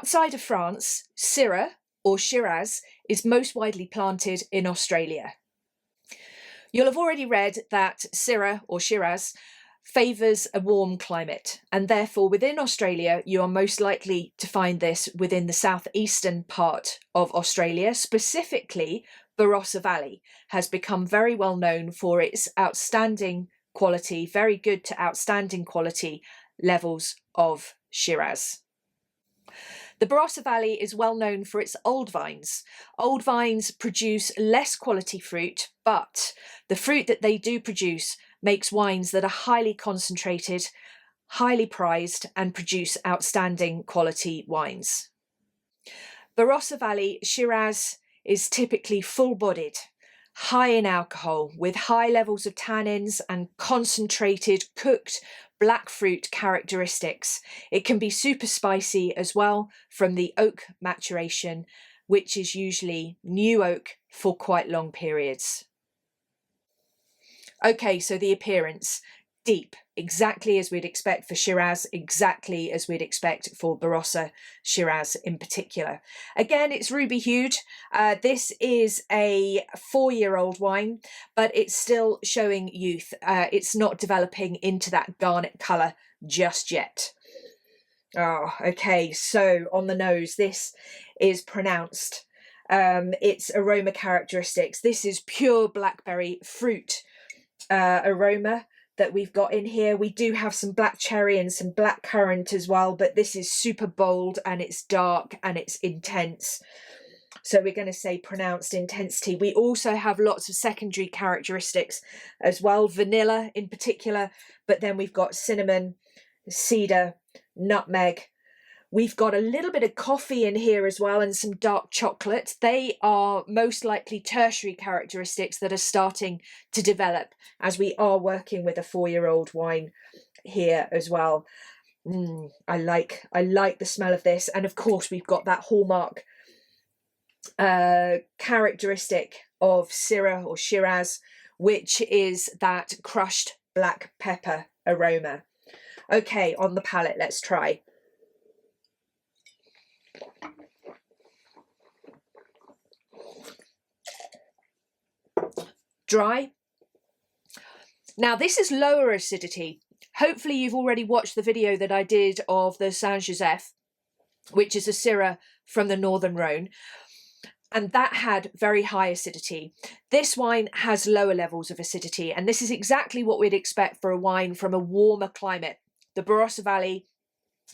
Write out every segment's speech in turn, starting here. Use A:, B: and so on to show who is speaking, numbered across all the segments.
A: Outside of France, Syrah or Shiraz is most widely planted in Australia. You'll have already read that Syrah or Shiraz favours a warm climate, and therefore within Australia you are most likely to find this within the southeastern part of Australia. Specifically, Barossa Valley has become very well known for its outstanding quality, very good to outstanding quality levels of Shiraz. The Barossa Valley is well known for its old vines. Old vines produce less quality fruit, but the fruit that they do produce makes wines that are highly concentrated, highly prized, and produce outstanding quality wines. Barossa Valley Shiraz is typically full-bodied, high in alcohol, with high levels of tannins and concentrated, cooked black fruit characteristics. It can be super spicy as well from the oak maturation, which is usually new oak for quite long periods. Okay, so the appearance, deep, exactly as we'd expect for Shiraz, exactly as we'd expect for Barossa Shiraz in particular. Again, it's ruby hued. This is a 4-year-old wine, but it's still showing youth. It's not developing into that garnet colour just yet. Oh, okay, so on the nose, this is pronounced. Its aroma characteristics, this is pure blackberry fruit aroma that we've got in here. We do have some black cherry and some black currant as well, but this is super bold and it's dark and it's intense. So we're going to say pronounced intensity. We also have lots of secondary characteristics as well, vanilla in particular, but then we've got cinnamon, cedar, nutmeg. We've got a little bit of coffee in here as well and some dark chocolate. They are most likely tertiary characteristics that are starting to develop as we are working with a 4-year-old wine here as well. I like the smell of this. And of course, we've got that hallmark characteristic of Syrah or Shiraz, which is that crushed black pepper aroma. Okay, on the palate, let's try. Dry. Now this is lower acidity. Hopefully you've already watched the video that I did of the Saint-Joseph, which is a Syrah from the Northern Rhone, and that had very high acidity. This wine has lower levels of acidity, and this is exactly what we'd expect for a wine from a warmer climate. The Barossa Valley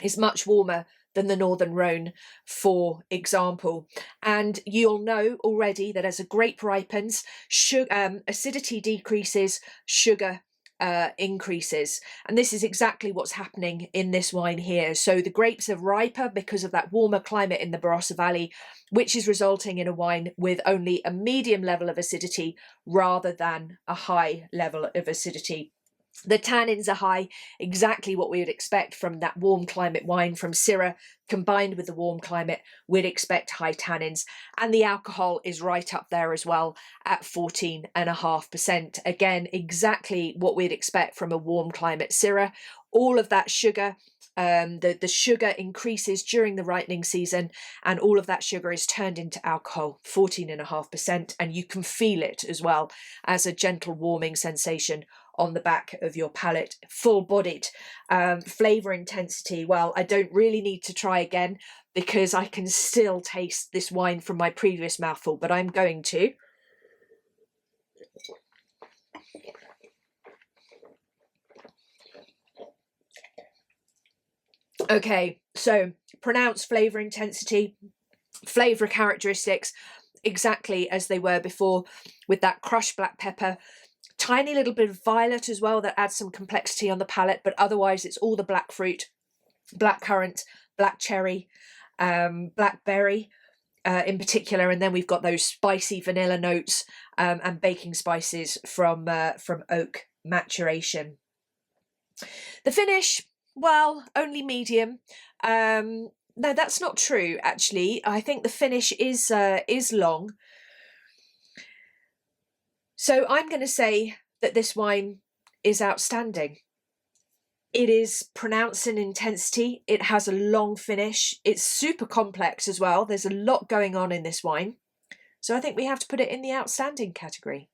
A: is much warmer than the Northern Rhone, for example. And you'll know already that as a grape ripens, acidity decreases, sugar increases. And this is exactly what's happening in this wine here. So the grapes are riper because of that warmer climate in the Barossa Valley, which is resulting in a wine with only a medium level of acidity rather than a high level of acidity. The tannins are high, exactly what we would expect from that warm climate wine from Syrah. Combined with the warm climate, we'd expect high tannins. And the alcohol is right up there as well at 14.5%. Again, exactly what we'd expect from a warm climate Syrah. All of that sugar, the sugar increases during the ripening season, and all of that sugar is turned into alcohol, 14.5%. And you can feel it as well as a gentle warming sensation on the back of your palate. Full-bodied. Flavour intensity, well, I don't really need to try again because I can still taste this wine from my previous mouthful, but I'm going to. Okay, so pronounced flavour intensity, flavour characteristics, exactly as they were before, with that crushed black pepper. Tiny little bit of violet as well that adds some complexity on the palate, but otherwise it's all the black fruit, black currant, black cherry, blackberry in particular, and then we've got those spicy vanilla notes and baking spices from oak maturation. The finish, well, only medium. No, that's not true actually. I think the finish is long. So I'm going to say that this wine is outstanding. It is pronounced in intensity. It has a long finish. It's super complex as well. There's a lot going on in this wine. So I think we have to put it in the outstanding category.